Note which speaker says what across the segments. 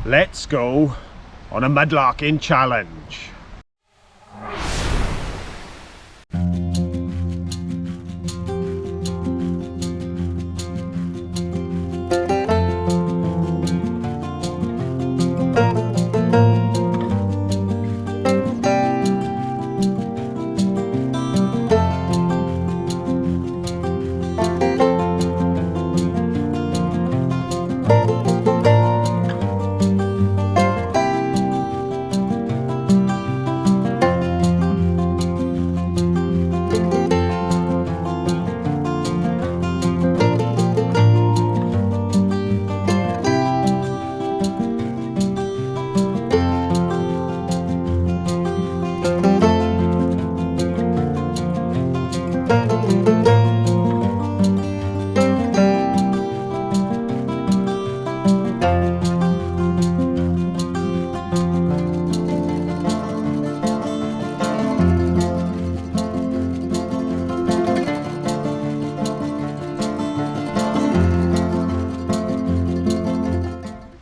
Speaker 1: let's go on a mudlarking challenge.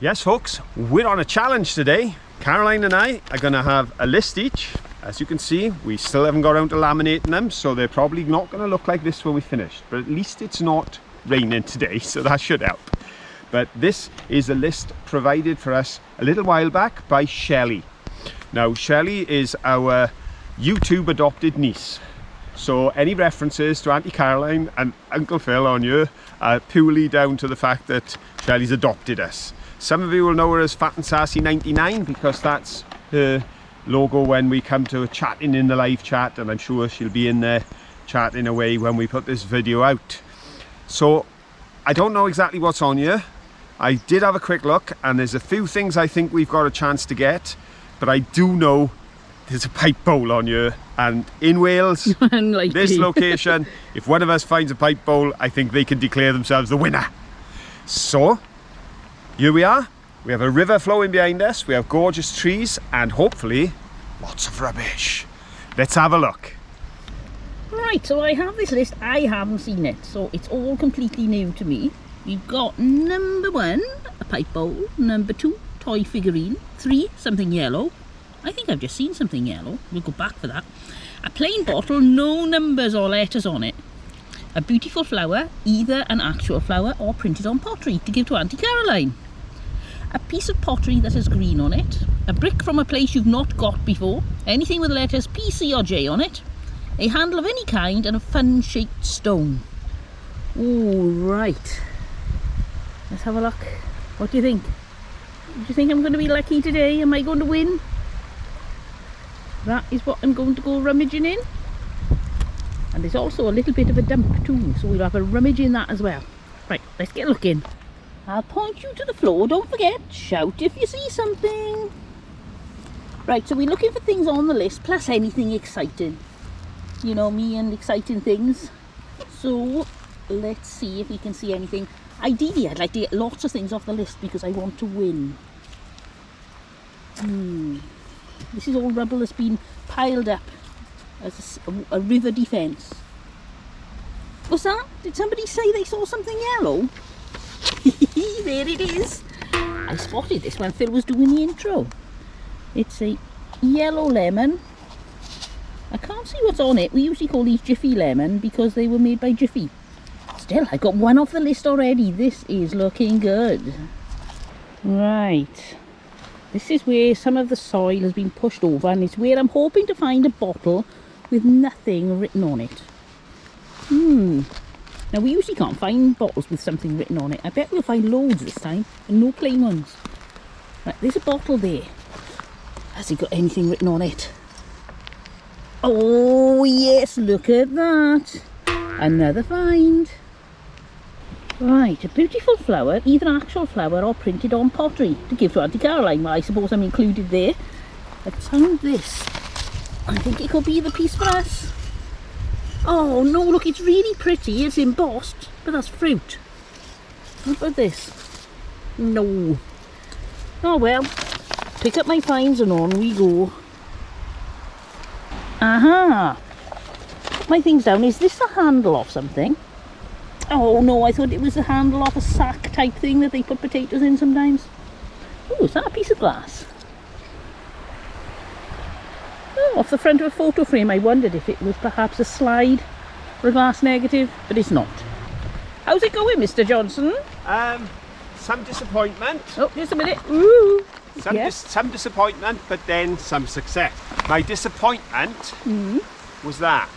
Speaker 1: Yes folks, we're on a challenge today. Caroline and I are going to have a list each. As you can see, we still haven't got around to laminating them, so they're probably not going to look like this when we finish. But at least it's not raining today, so that should help. But this is a list provided for us a little while back by Shelley. Now Shelley is our YouTube adopted niece. So any references to Auntie Caroline and Uncle Phil on here are purely down to the fact that Shelley's adopted us. Some of you will know her as Fat and Sassy 99 because that's her logo when we come to chatting in the live chat, and I'm sure she'll be in there chatting away when we put this video out. So I don't know exactly what's on here. I did have a quick look and there's a few things I think we've got a chance to get, but I do know there's a pipe bowl on here, and in Wales, this location, if one of us finds a pipe bowl, I think they can declare themselves the winner. So here we are. We have a river flowing behind us, we have gorgeous trees, and hopefully lots of rubbish. Let's have a look.
Speaker 2: Right, so I have this list. I haven't seen it, so it's all completely new to me. We've got number 1, a pipe bowl. Number 2, toy figurine. 3, something yellow. I think I've just seen something yellow. We'll go back for that. A plain bottle, no numbers or letters on it. A beautiful flower, either an actual flower or printed on pottery to give to Auntie Caroline. A piece of pottery that has green on it. A brick from a place you've not got before. Anything with the letters P, C or J on it. A handle of any kind and a fun-shaped stone. All right. Let's have a look. What do you think? Do you think I'm going to be lucky today? Am I going to win? That is what I'm going to go rummaging in. And there's also a little bit of a dump too, so we'll have a rummage in that as well. Right, let's get looking. I'll point you to the floor, don't forget, shout if you see something. Right, so we're looking for things on the list, plus anything exciting. You know me and exciting things. So, let's see if we can see anything. Ideally, I'd like to get lots of things off the list because I want to win. This is all rubble that's been piled up as a river defence. What's that? Did somebody say they saw something yellow? There it is. I spotted this when Phil was doing the intro. It's a yellow lemon. I can't see what's on it. We usually call these Jiffy lemon because they were made by Jiffy. Still, I got one off the list already. This is looking good. Right. This is where some of the soil has been pushed over, and it's where I'm hoping to find a bottle with nothing written on it. Now we usually can't find bottles with something written on it. I bet we'll find loads this time, and no plain ones. Right, there's a bottle there. Has it got anything written on it? Oh yes, look at that. Another find. Right, a beautiful flower, either an actual flower or printed on pottery to give to Auntie Caroline. Well, I suppose I'm included there. I found this. I think it could be the piece for us. Oh no, look, it's really pretty. It's embossed, but that's fruit. What about this? No. Oh well, pick up my finds and on we go. Aha! Put my things down. Is this the handle of something? Oh no, I thought it was the handle of a sack type thing that they put potatoes in sometimes. Oh, is that a piece of glass? Oh, off the front of a photo frame. I wondered if it was perhaps a slide or a glass negative, but it's not. How's it going, Mr. Johnson?
Speaker 1: Some disappointment.
Speaker 2: Oh, just a minute. Ooh.
Speaker 1: Some disappointment, but then some success. My disappointment was that.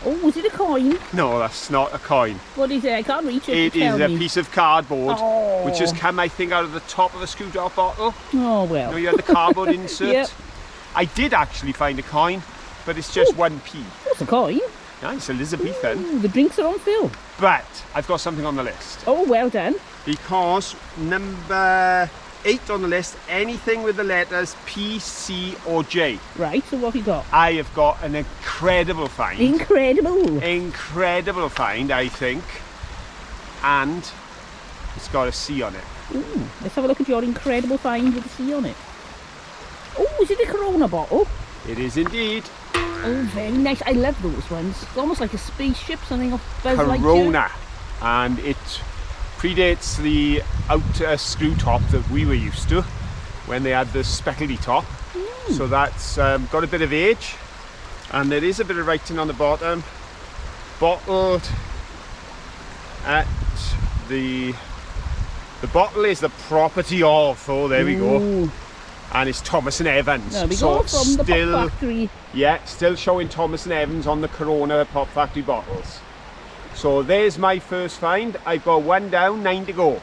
Speaker 2: Oh, was it a coin?
Speaker 1: No, that's not a coin.
Speaker 2: What is it? I can't reach it.
Speaker 1: It is a piece of cardboard,
Speaker 2: Oh.
Speaker 1: which has come, I think, out of the top of a screwdrop bottle.
Speaker 2: Oh, well.
Speaker 1: You know, you had the cardboard insert.
Speaker 2: Yep.
Speaker 1: I did actually find a coin, but it's just 1p.
Speaker 2: What's a coin?
Speaker 1: Nice, Elizabethan.
Speaker 2: Ooh, the drinks are on fill.
Speaker 1: But I've got something on the list.
Speaker 2: Oh, well done.
Speaker 1: Because number 8 on the list, anything with the letters P, C or J.
Speaker 2: Right, so what have you got?
Speaker 1: I have got an incredible find.
Speaker 2: Incredible.
Speaker 1: Incredible find, I think. And it's got a C on it.
Speaker 2: Ooh, let's have a look at your incredible find with a C on it. Oh, is it a Corona bottle?
Speaker 1: It is indeed.
Speaker 2: Oh, very nice. I love those ones. It's almost like a spaceship, something off Buzz Lightyear.
Speaker 1: Corona. And it predates the outer screw top that we were used to when they had the speckledy top. So that's got a bit of age, and there is a bit of writing on the bottom. Bottled at the bottle is the property of, oh there we go, and it's Thomas and Evans.
Speaker 2: There we go, from the Pop Factory.
Speaker 1: Yeah, still showing Thomas and Evans on the Corona Pop Factory bottles. So there's my first find. I've got 1 down, 9 to go.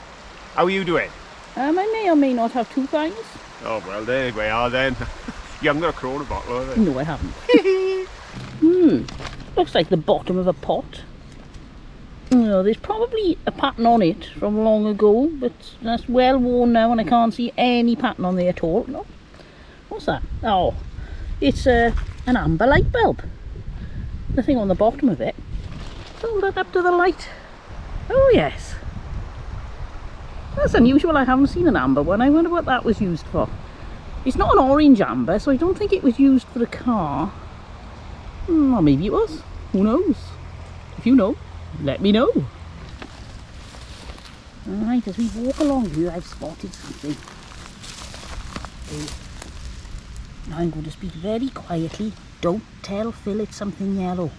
Speaker 1: How are you doing?
Speaker 2: I may or may not have 2 finds.
Speaker 1: Oh well, there we are then. You haven't got a Corona bottle, have you?
Speaker 2: No, I haven't. Looks like the bottom of a pot. Oh, there's probably a pattern on it from long ago, but that's well worn now and I can't see any pattern on there at all. No. What's that? Oh, it's an amber light bulb. Nothing on the bottom of it. Hold that up to the light. Oh yes. That's unusual, I haven't seen an amber one. I wonder what that was used for. It's not an orange amber, so I don't think it was used for a car. Or maybe it was. Who knows? If you know, let me know. Alright, as we walk along here, I've spotted something. Now I'm going to speak very quietly. Don't tell Phil it's something yellow.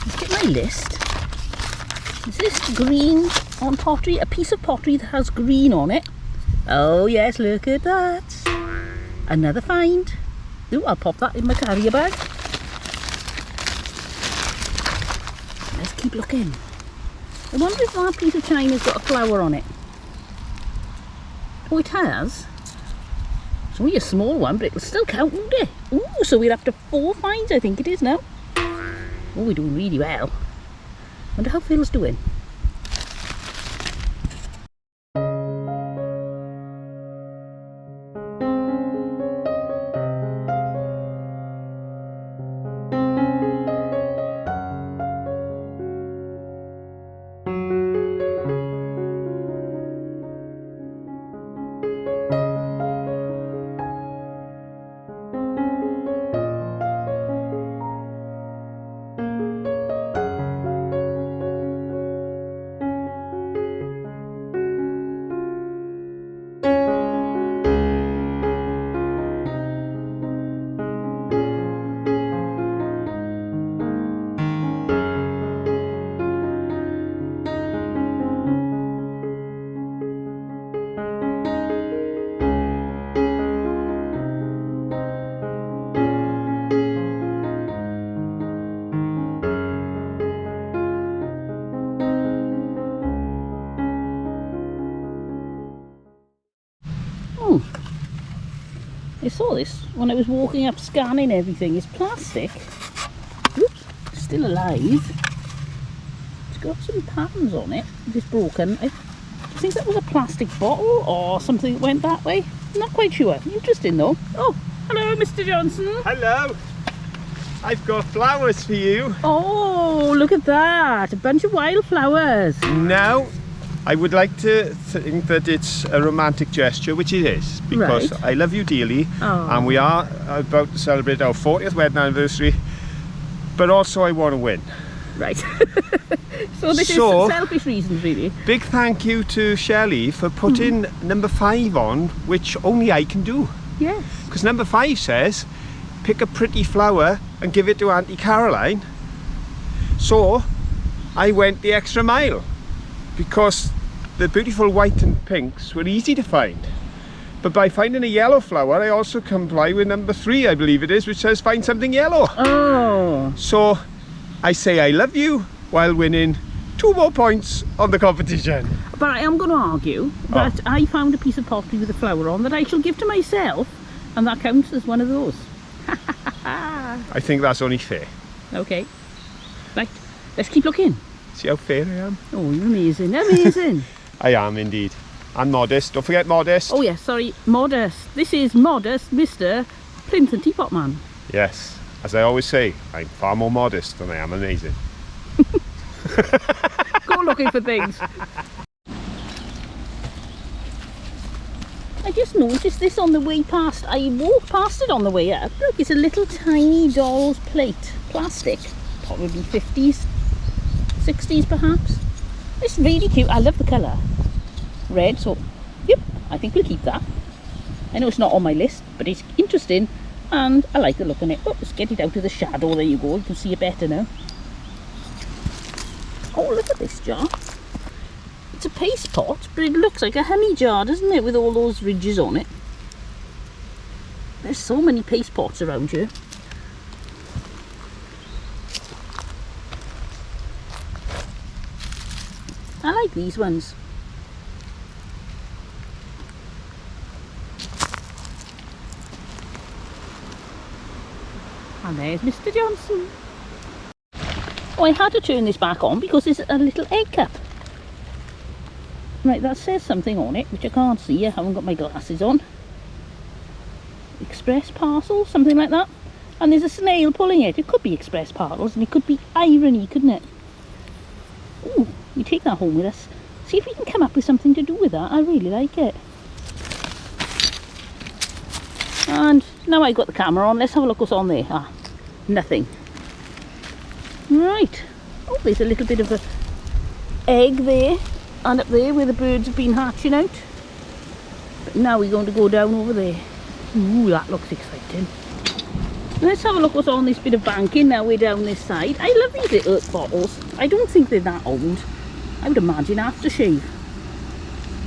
Speaker 2: Look at my list. Is this green on pottery? A piece of pottery that has green on it. Oh yes, look at that. Another find. Ooh, I'll pop that in my carrier bag. Let's keep looking. I wonder if that piece of china's got a flower on it. Oh, it has. It's only a small one, but it'll still count, won't it? Ooh, so we're up to 4 finds, I think it is now. Oh, we're doing really well. Wonder how Phil's doing. I saw this when I was walking up scanning everything. It's plastic. Oops, it's still alive. It's got some patterns on it. It's broken. I think that was a plastic bottle or something that went that way. I'm not quite sure. Interesting though. Oh, hello Mr. Johnson.
Speaker 1: Hello. I've got flowers for you.
Speaker 2: Oh, look at that. A bunch of wildflowers.
Speaker 1: Now, I would like to think that it's a romantic gesture, which it is, because
Speaker 2: Right.
Speaker 1: I love you dearly,
Speaker 2: Oh.
Speaker 1: and we are about to celebrate our 40th wedding anniversary. but also I want to win.
Speaker 2: Right. So this is selfish reasons, really.
Speaker 1: Big thank you to Shelley for putting number 5 on, which only I can do.
Speaker 2: Yes.
Speaker 1: Because number 5 says, pick a pretty flower and give it to Auntie Caroline. So I went the extra mile because the beautiful white and pinks were easy to find. But by finding a yellow flower, I also comply with number 3, I believe it is, which says find something yellow.
Speaker 2: Oh.
Speaker 1: So I say I love you while winning 2 more points on the competition.
Speaker 2: But I am going to argue that I found a piece of pottery with a flower on that I shall give to myself, and that counts as one of those.
Speaker 1: I think that's only fair.
Speaker 2: Okay. Right, let's keep looking.
Speaker 1: See how fair I am?
Speaker 2: Oh, you're amazing, amazing.
Speaker 1: I am indeed. And modest. Don't forget modest.
Speaker 2: Oh yes, sorry, modest. This is modest Mr. Plinth and Teapot Man.
Speaker 1: Yes. As I always say, I'm far more modest than I am amazing.
Speaker 2: Go looking for things. I just noticed this on the way past. I walked past it on the way up. Look, it's a little tiny doll's plate. Plastic. Probably 50s, 60s perhaps. It's really cute. I love the colour. Red, so yep, I think we'll keep that. I know it's not on my list, but it's interesting and I like the look on it. Oh, let's get it out of the shadow. There you go, you can see it better now. Oh, look at this jar. It's a paste pot, but it looks like a honey jar, doesn't it, with all those ridges on it. There's so many paste pots around here. I like these ones. And there's Mr. Johnson. Oh, I had to turn this back on because it's a little egg cup. Right, that says something on it, which I can't see. I haven't got my glasses on. Express parcel, something like that. And there's a snail pulling it. It could be express parcels and it could be irony, couldn't it? Ooh, we take that home with us. See if we can come up with something to do with that. I really like it. And now I've got the camera on, let's have a look what's on there. Ah, nothing. Right. Oh, there's a little bit of an egg there and up there where the birds have been hatching out. But now we're going to go down over there. Ooh, that looks exciting. Let's have a look what's on this bit of banking now we're down this side. I love these little bottles. I don't think they're that old. I would imagine aftershave.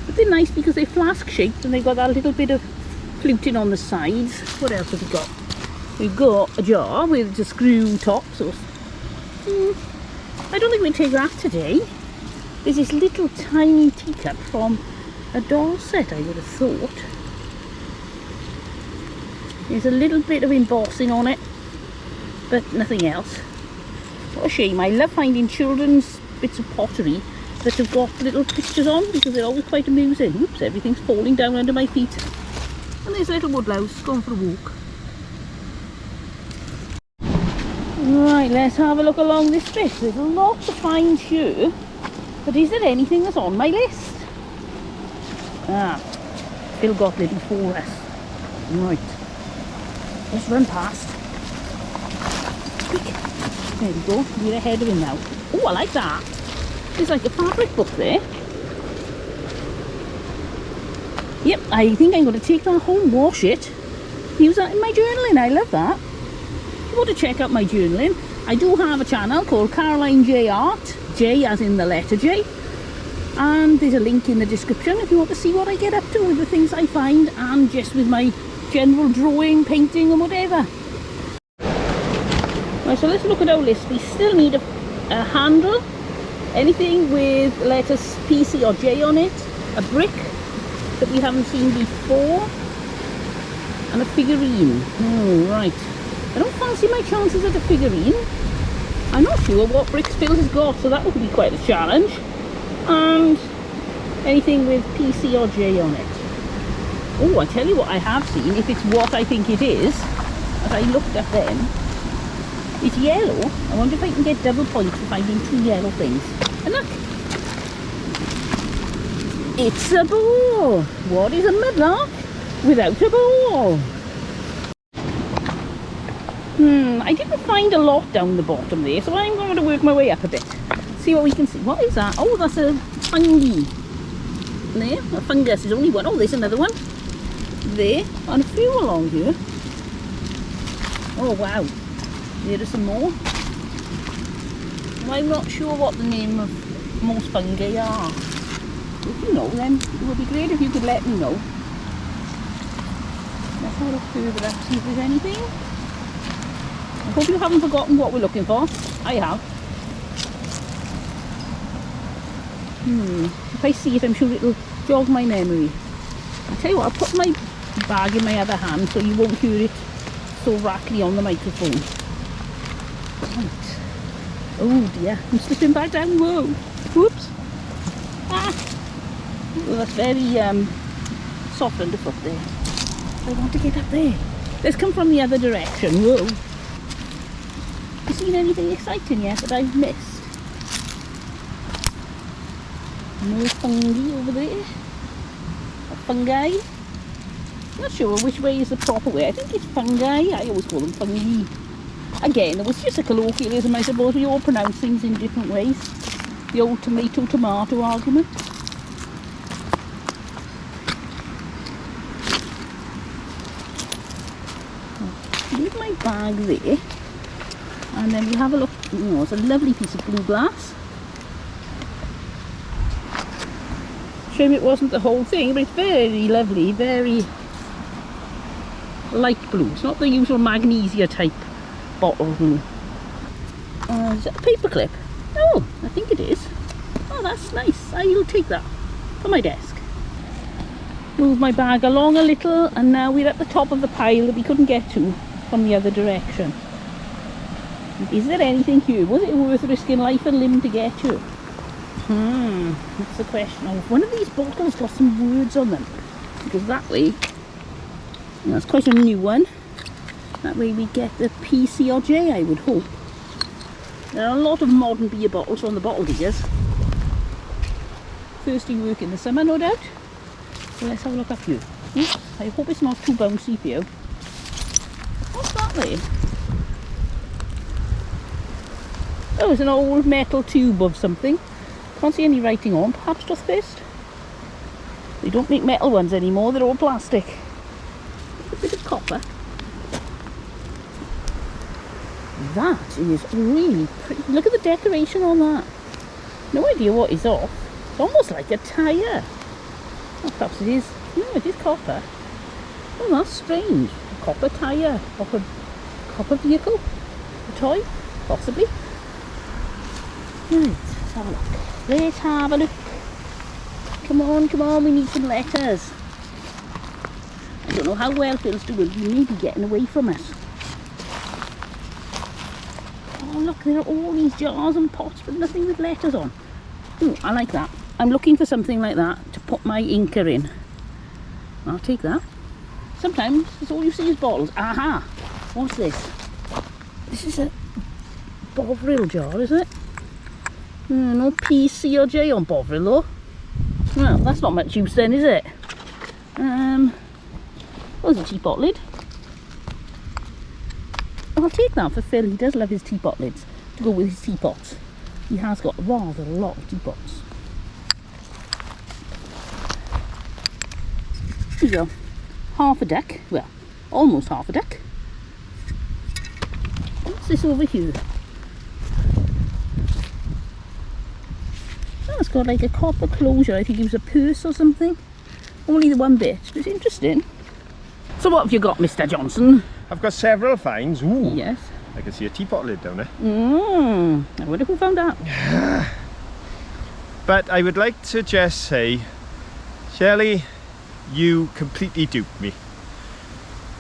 Speaker 2: But they're nice because they're flask shaped and they've got that little bit of fluting on the sides. What else have we got? We've got a jar with a screw top. So I don't think we'll take that today. There's this little tiny teacup from a doll set, I would have thought. There's a little bit of embossing on it, but nothing else. What a shame. I love finding children's bits of pottery that have got little pictures on because they're always quite amusing. Oops, everything's falling down under my feet. And there's a little woodlouse going for a walk. Right, let's have a look along this bit. There's a lot to find here, but is there anything that's on my list? Ah, still got little for us. Right, let's run past. Quick. There we go, we're ahead of him now. Oh, I like that. There's like a fabric book there. Yep, I think I'm going to take that home, wash it, use that in my journaling. I love that. If you want to check out my journaling, I do have a channel called Caroline J Art, J as in the letter J, and there's a link in the description if you want to see what I get up to with the things I find and just with my general drawing, painting and whatever. Right, so let's look at our list. We still need a handle, anything with letters P, C or J on it, a brick that we haven't seen before, and a figurine. Oh, right. I don't fancy my chances at a figurine. I'm not sure what bricks Phil has got, so that would be quite a challenge. And anything with P, C or J on it. Oh, I tell you what I have seen, if it's what I think it is, as I looked at them, it's yellow. I wonder if I can get double points for finding 2 yellow things. And look! It's a ball! What is a mudlark without a ball? I didn't find a lot down the bottom there, so I'm going to work my way up a bit. See what we can see. What is that? Oh, that's a fungi. There, a fungus is only one. Oh, there's another one. There, and a few along here. Oh, wow. There are some more. I'm not sure what the name of most fungi are. If you know, then it would be great if you could let me know. Let's have a look further up, see if there's anything. I hope you haven't forgotten what we're looking for. I have. If I see it, I'm sure it'll jog my memory. I'll tell you what, I'll put my bag in my other hand so you won't hear it so rattly on the microphone. Right. Oh dear, I'm slipping back down. Whoa. Whoops. Ah. Well, that's very soft underfoot there. I want to get up there. Let's come from the other direction. Whoa. Have you seen anything exciting yet that I've missed? More fungi over there. Or fungi. Not sure which way is the proper way. I think it's fungi. I always call them fungi. Again, it was just a colloquialism, I suppose. We all pronounce things in different ways. The old tomato argument. Leave my bag there. And then we have a look. Oh, it's a lovely piece of blue glass. Shame it wasn't the whole thing, but it's very lovely, very light blue. It's not the usual magnesia type bottle blue. Is that a paper clip? Oh, I think it is. Oh, that's nice. I'll take that for my desk. Move my bag along a little, and now we're at the top of the pile that we couldn't get to from the other direction. Is there anything here? Was it worth risking life and limb to get to? That's the question. Oh, one of these bottles got some words on them. Because that way, that's quite a new one. That way we get the PC or J, I would hope. There are a lot of modern beer bottles on the bottle diggers. Thirsty work in the summer, no doubt. So let's have a look up here. I hope it's not too bouncy for you. What's that there? Oh, it's an old metal tube of something. Can't see any writing on. Perhaps toothpaste? They don't make metal ones anymore, they're all plastic. A bit of copper. That is really pretty. Look at the decoration on that. No idea what is off. It's almost like a tyre. Oh, perhaps it is. No, it is copper. Oh, that's strange. A copper tyre off a copper vehicle? A toy? Possibly. Right, let's have a look. Let's have a look. Come on, we need some letters. I don't know how well Phil's doing. He may be getting away from us. Oh look, there are all these jars and pots but nothing with letters on. Oh, I like that. I'm looking for something like that to put my inker in. I'll take that. Sometimes that's all you see is bottles. Aha! What's this? This is a Bovril jar, is it? No PC or J on Bovril though. Well, that's not much use then, is it? Oh, there's a teapot lid. I'll take that for Phil. He does love his teapot lids to go with his teapots. He has got rather a lot of teapots. There you go. Half a deck. Well, almost half a deck. What's this over here? Oh, it's got like a copper closure. I think it was a purse or something. Only the one bit. It's interesting. So what have you got, Mr. Johnson?
Speaker 1: I've got several finds. Ooh.
Speaker 2: Yes.
Speaker 1: I can see a teapot lid down there.
Speaker 2: I wonder who found that.
Speaker 1: But I would like to just say, Shelley, you completely duped me.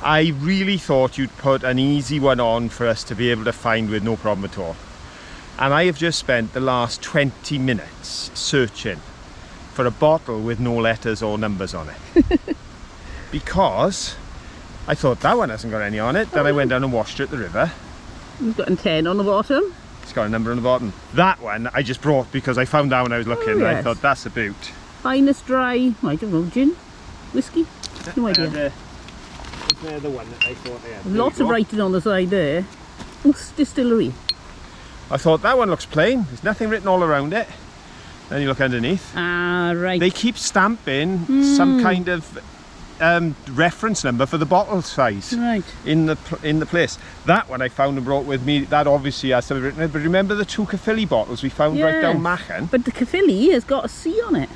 Speaker 1: I really thought you'd put an easy one on for us to be able to find with no problem at all. And I have just spent the last 20 minutes searching for a bottle with no letters or numbers on it. Because I thought that one hasn't got any on it. Then I went down and washed it at the river.
Speaker 2: You've got a 10 on the bottom.
Speaker 1: It's got a number on the bottom. That one I just brought because I found out when I was looking.
Speaker 2: Yes.
Speaker 1: And I thought that's a boot.
Speaker 2: Finest dry, I don't know, gin? Whiskey? No idea.
Speaker 1: Is there the one that I thought they had?
Speaker 2: Lots of writing on the side there. Oops, distillery.
Speaker 1: I thought that one looks plain. There's nothing written all around it. Then you look underneath.
Speaker 2: Ah, right.
Speaker 1: They keep stamping some kind of reference number for the bottle size in the place. That one I found and brought with me, that obviously has to be written. But remember the two Caerphilly bottles we found right down Machen?
Speaker 2: But the Caerphilly has got a C on it.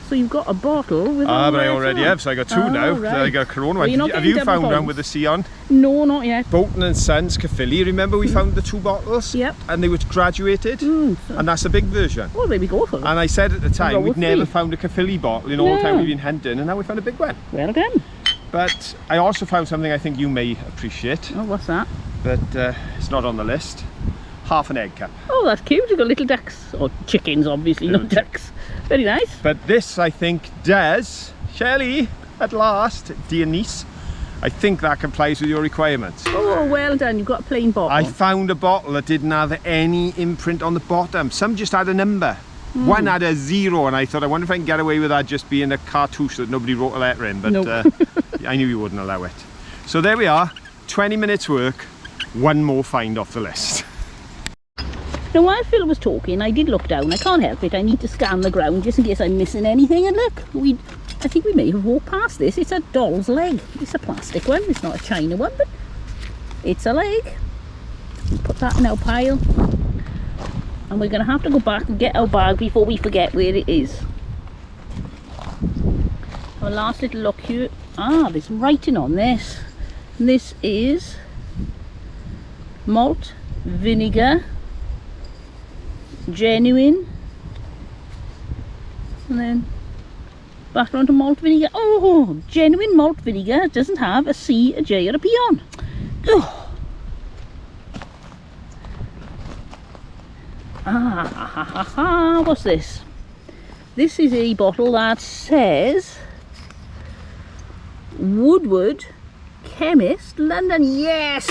Speaker 2: So you've got a bottle with
Speaker 1: but I already have, so I got two now.
Speaker 2: Right.
Speaker 1: I got a Corona one.
Speaker 2: Well,
Speaker 1: Have you found one with a C on?
Speaker 2: No, not yet.
Speaker 1: Bolton and Sons Caerphilly. Remember we found the two bottles?
Speaker 2: Yep.
Speaker 1: And they were graduated? And that's a big version.
Speaker 2: Well, there we go. For
Speaker 1: And I said at the time, we'd never found a Caerphilly bottle in all the time we've been hunting, and now we found a big one.
Speaker 2: Well done.
Speaker 1: But I also found something I think you may appreciate.
Speaker 2: Oh, what's that?
Speaker 1: But it's not on the list. Half an egg cup.
Speaker 2: Oh, that's cute. You've got little ducks. Or chickens, obviously, not ducks. Very nice.
Speaker 1: But this, I think, does, Shelley, at last, dear niece, I think that complies with your requirements.
Speaker 2: Oh, well done. You've got a plain bottle.
Speaker 1: I found a bottle that didn't have any imprint on the bottom. Some just had a number. One had a 0, and I thought, I wonder if I can get away with that just being a cartouche that nobody wrote a letter in. But
Speaker 2: nope.
Speaker 1: I knew you wouldn't allow it. So there we are, 20 minutes work, one more find off the list.
Speaker 2: Now, while Phil was talking, I did look down. I can't help it. I need to scan the ground just in case I'm missing anything. And look, I think we may have walked past this. It's a doll's leg. It's a plastic one. It's not a china one, but it's a leg. We'll put that in our pile. And we're going to have to go back and get our bag before we forget where it is. Our last little look here. Ah, there's writing on this. And this is malt vinegar. Genuine, and then back onto malt vinegar. Oh, genuine malt vinegar doesn't have a C, a J or a P on. Oh. What's this? This is a bottle that says Woodward Chemist London. Yes,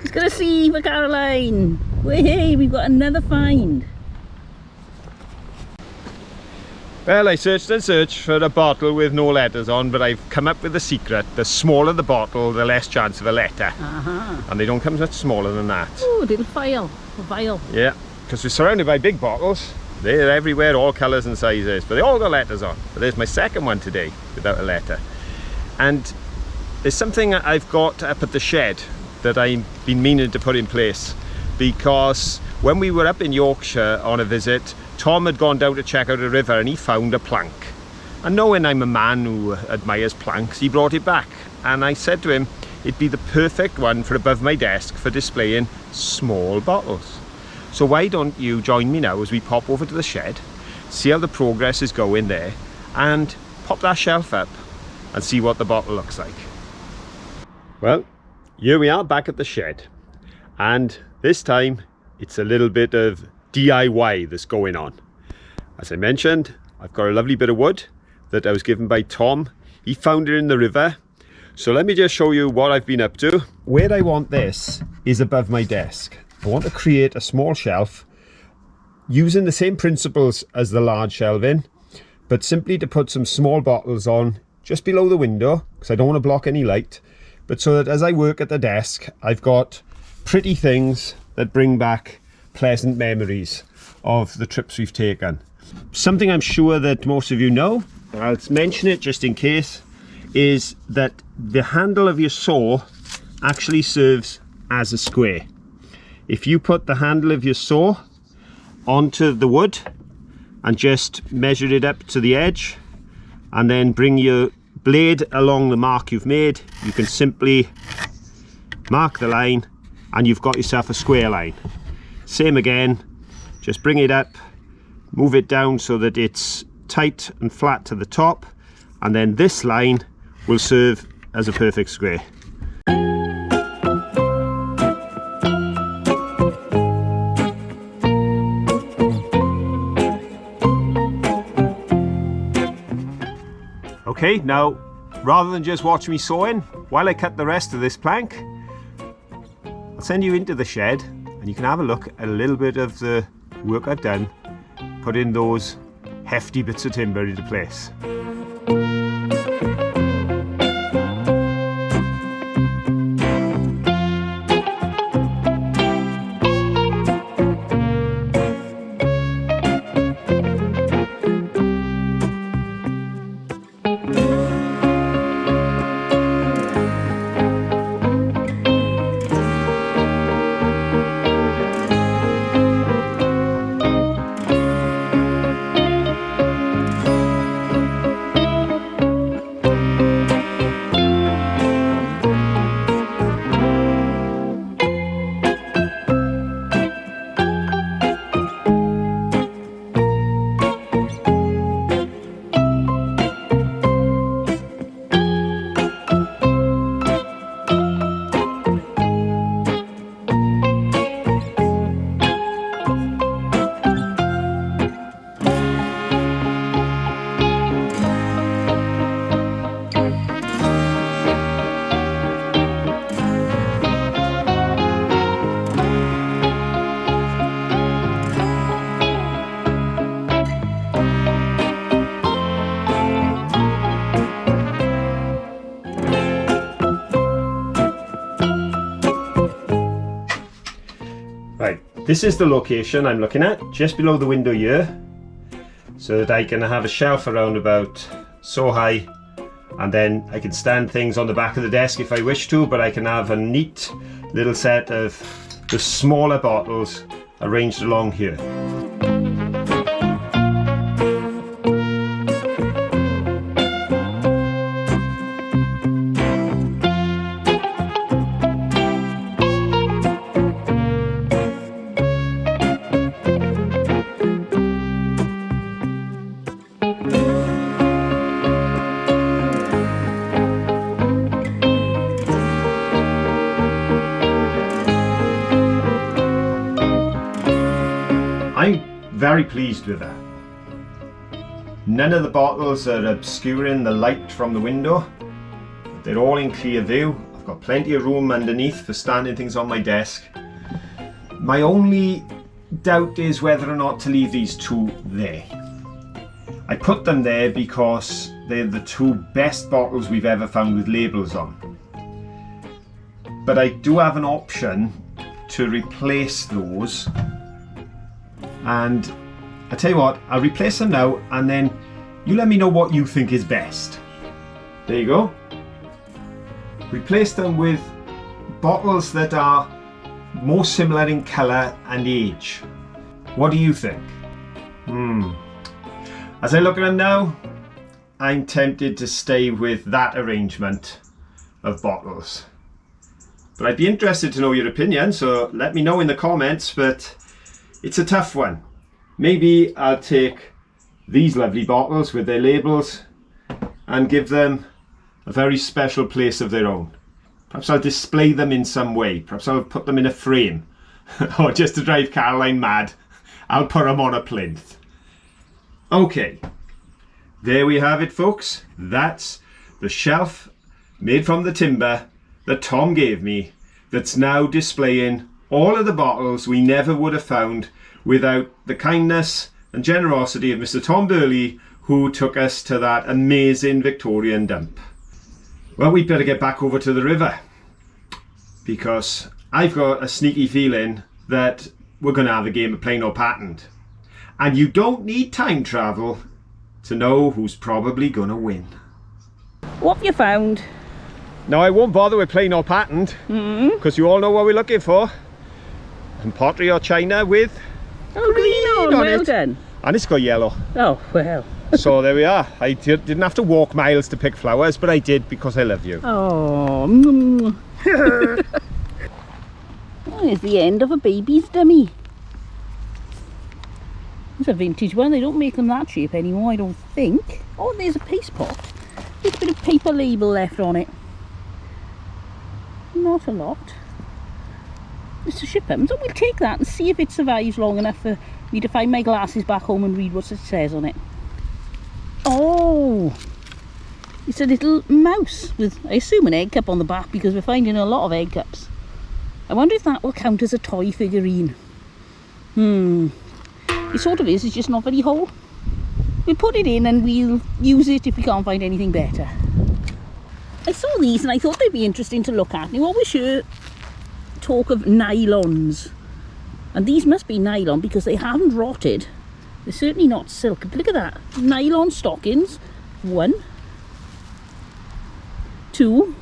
Speaker 2: it's got a C for Caroline. Hey, we've got another find.
Speaker 1: Well, I searched and searched for a bottle with no letters on, but I've come up with the secret. The smaller the bottle, the less chance of a letter. And they don't come much smaller than that.
Speaker 2: Oh, little vial.
Speaker 1: Yeah, because we're surrounded by big bottles. They're everywhere, all colours and sizes, but they all got letters on. But there's my second one today, without a letter. And there's something I've got up at the shed that I've been meaning to put in place. Because when we were up in Yorkshire on a visit, Tom had gone down to check out a river and he found a plank. And knowing I'm a man who admires planks, he brought it back. And I said to him, it'd be the perfect one for above my desk for displaying small bottles. So why don't you join me now as we pop over to the shed, see how the progress is going there, and pop that shelf up and see what the bottle looks like. Well, here we are back at the shed. And this time, it's a little bit of DIY that's going on. As I mentioned, I've got a lovely bit of wood that I was given by Tom. He found it in the river. So let me just show you what I've been up to. Where I want this is above my desk. I want to create a small shelf using the same principles as the large shelving, but simply to put some small bottles on just below the window, because I don't want to block any light, but so that as I work at the desk, I've got pretty things that bring back pleasant memories of the trips we've taken. Something I'm sure that most of you know, I'll mention it just in case, is that the handle of your saw actually serves as a square. If you put the handle of your saw onto the wood and just measure it up to the edge and then bring your blade along the mark you've made, you can simply mark the line and you've got yourself a square line. Same again, just bring it up, move it down so that it's tight and flat to the top, and then this line will serve as a perfect square. Okay, now rather than just watch me sawing while I cut the rest of this plank, I'll send you into the shed and you can have a look at a little bit of the work I've done, putting those hefty bits of timber into place. Right, this is the location I'm looking at, just below the window here, so that I can have a shelf around about so high, and then I can stand things on the back of the desk if I wish to, but I can have a neat little set of the smaller bottles arranged along here. I'm very pleased with that. None of the bottles are obscuring the light from the window. They're all in clear view. I've got plenty of room underneath for standing things on my desk. My only doubt is whether or not to leave these two there. I put them there because they're the two best bottles we've ever found with labels on. But I do have an option to replace those. And I tell you what, I'll replace them now, and then you let me know what you think is best. There you go. Replace them with bottles that are more similar in colour and age. What do you think? As I look at them now, I'm tempted to stay with that arrangement of bottles. But I'd be interested to know your opinion, so let me know in the comments, but it's a tough one. Maybe I'll take these lovely bottles with their labels and give them a very special place of their own. Perhaps I'll display them in some way. Perhaps I'll put them in a frame. Or just to drive Caroline mad, I'll put them on a plinth. Okay, there we have it, folks. That's the shelf made from the timber that Tom gave me, that's now displaying all of the bottles we never would have found without the kindness and generosity of Mr. Tom Burley, who took us to that amazing Victorian dump. Well, we'd better get back over to the river, because I've got a sneaky feeling that we're going to have a game of plain or patterned. And you don't need time travel to know who's probably going to win.
Speaker 2: What have you found?
Speaker 1: Now, I won't bother with plain or patterned, because you all know what we're looking for. And pottery or china with
Speaker 2: green on well
Speaker 1: it.
Speaker 2: done.
Speaker 1: And it's got yellow.
Speaker 2: Oh, well.
Speaker 1: So there we are. I didn't have to walk miles to pick flowers, but I did because I love you.
Speaker 2: Oh. There's the end of a baby's dummy. It's a vintage one. They don't make them that shape anymore, I don't think. Oh, there's a paste pot. There's a bit of paper label left on it. Not a lot. Mr. Shipham, so we'll take that and see if it survives long enough for me to find my glasses back home and read what it says on it. Oh, it's a little mouse with, I assume, an egg cup on the back, because we're finding a lot of egg cups. I wonder if that will count as a toy figurine. It sort of is, it's just not very whole. We'll put it in and we'll use it if we can't find anything better. I saw these and I thought they'd be interesting to look at. You always hear talk of nylons, and these must be nylon because they haven't rotted. They're certainly not silk. But look at that, nylon stockings. 1, 2,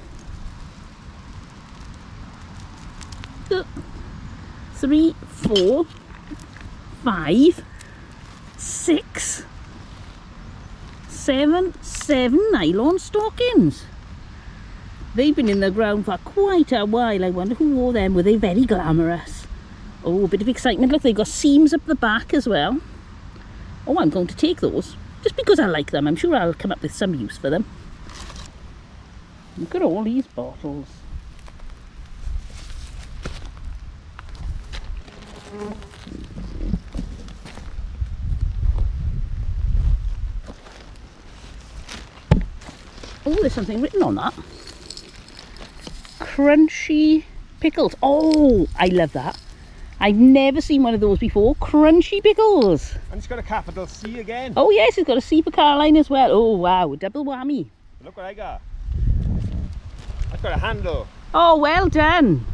Speaker 2: 3, 4, 5, 6, 7 nylon stockings. They've been in the ground for quite a while. I wonder who wore them. Were they very glamorous? Oh, a bit of excitement. Look, they've got seams up the back as well. Oh, I'm going to take those. Just because I like them. I'm sure I'll come up with some use for them. Look at all these bottles. Oh, there's something written on that. Crunchy pickles. Oh, I love that. I've never seen one of those before. Crunchy pickles.
Speaker 1: And it's got a capital C again.
Speaker 2: Oh yes, it's got a C for Caroline as well. Oh wow, double whammy.
Speaker 1: Look what I got. I've got a handle.
Speaker 2: Oh, well done.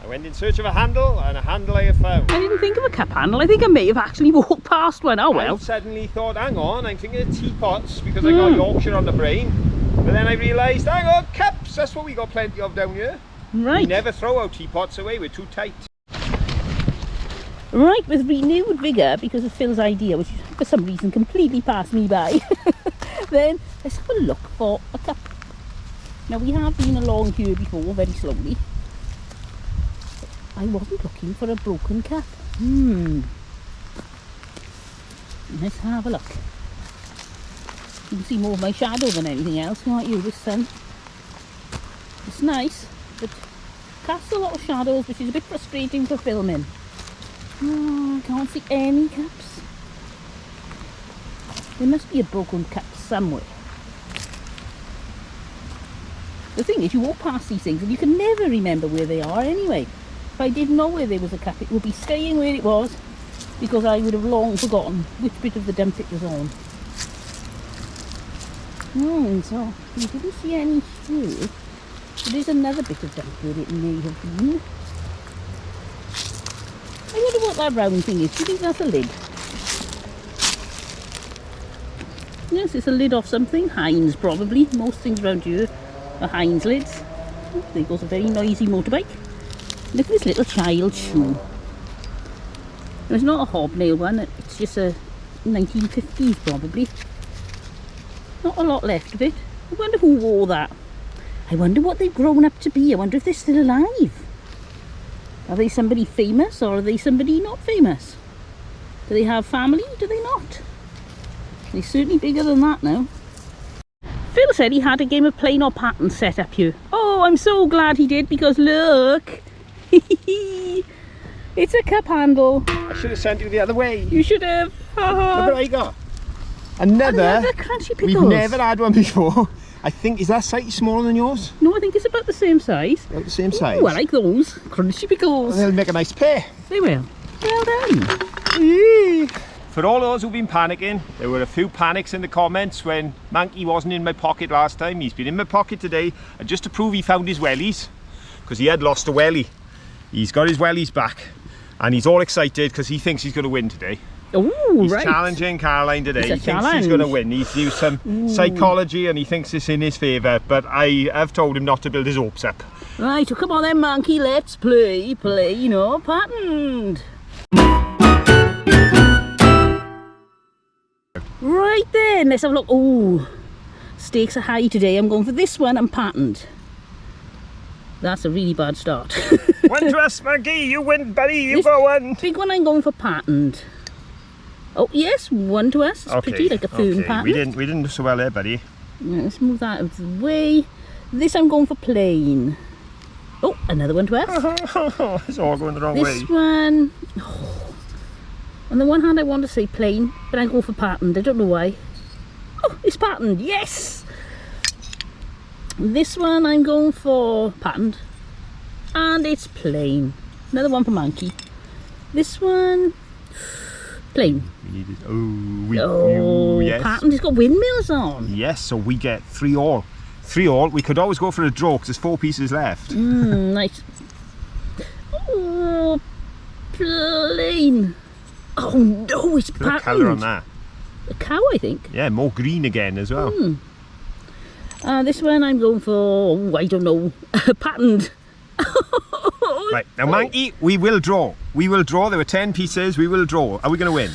Speaker 1: I went in search of a handle, and a handle I have found.
Speaker 2: I didn't think of a cup handle. I think I may have actually walked past one. Oh well.
Speaker 1: I suddenly thought, hang on, I'm thinking of teapots because I got Yorkshire on the brain. But then I realised, hang on, cups, that's what we got plenty of down here.
Speaker 2: Right.
Speaker 1: We never throw our teapots away, we're too tight.
Speaker 2: Right, with renewed vigour because of Phil's idea, which for some reason completely passed me by, then let's have a look for a cup. Now we have been along here before, very slowly. I wasn't looking for a broken cup. Let's have a look. You can see more of my shadow than anything else, can't you, this sun? It's nice, but casts a lot of shadows, which is a bit frustrating for filming. Oh, I can't see any cups. There must be a broken cup somewhere. The thing is, you walk past these things and you can never remember where they are anyway. If I didn't know where there was a cup, it would be staying where it was because I would have long forgotten which bit of the dump it was on. So you didn't see any here. There's another bit of dump where it may have been. I wonder what that round thing is. Do you think that's a lid? Yes, it's a lid off something. Heinz probably. Most things around here are Heinz lids. Oh, there goes a very noisy motorbike. Look at this little child's shoe. It's not a hobnail one, it's just a 1950s probably. Not a lot left of it. I wonder who wore that. I wonder what they've grown up to be. I wonder if they're still alive. Are they somebody famous or are they somebody not famous? Do they have family? Do they not? They're certainly bigger than that now. Phil said he had a game of plain or pattern set up here. Oh, I'm so glad he did because look. It's a cup handle.
Speaker 1: I should have sent you the other way.
Speaker 2: You should have.
Speaker 1: Look what I got. Another
Speaker 2: crunchy pickles.
Speaker 1: We've never had one before. I think, is that slightly smaller than yours?
Speaker 2: No, I think it's about the same size.
Speaker 1: About the same size?
Speaker 2: Oh, I like those. Crunchy pickles.
Speaker 1: They'll make a nice pair.
Speaker 2: They will. Well done.
Speaker 1: Yee. For all those who've been panicking, there were a few panics in the comments when Manky wasn't in my pocket last time. He's been in my pocket today, and just to prove he found his wellies, because he had lost a wellie. He's got his wellies back, and he's all excited because he thinks he's going to win today.
Speaker 2: Oh,
Speaker 1: he's
Speaker 2: right.
Speaker 1: challenging Caroline today. He thinks he's going to win. He's used some psychology and he thinks it's in his favour, but I have told him not to build his hopes up.
Speaker 2: Right, so come on then, Manky, let's play, you know, patterned. Right then, let's have a look. Oh, stakes are high today. I'm going for this one and patterned. That's a really bad start.
Speaker 1: One to us, Manky. You win, buddy. You got one.
Speaker 2: Big one I'm going for patterned. Oh yes, one to us. It's pretty like a fern pattern.
Speaker 1: We didn't do so well there, buddy.
Speaker 2: Let's move that out of the way. This I'm going for plain. Oh, another one to us.
Speaker 1: It's all going the wrong way.
Speaker 2: This one. Oh. On the one hand I want to say plain, but I go for patterned. I don't know why. Oh, it's patterned. Yes! This one I'm going for patterned. And it's plain. Another one for Manky. This one, plain.
Speaker 1: We needed, oh, yes.
Speaker 2: Patterned. It's got windmills on.
Speaker 1: Yes, so we get 3 all. 3 all. We could always go for a draw because there's 4 pieces left.
Speaker 2: Nice. Oh, plain. Oh no, it's patterned.
Speaker 1: Look at the colour on that.
Speaker 2: A cow, I think.
Speaker 1: Yeah, more green again as well.
Speaker 2: This one I'm going for, oh, I don't know, patterned.
Speaker 1: Right, now Manky, we will draw. We will draw. There were 10 pieces. We will draw. Are we going to win?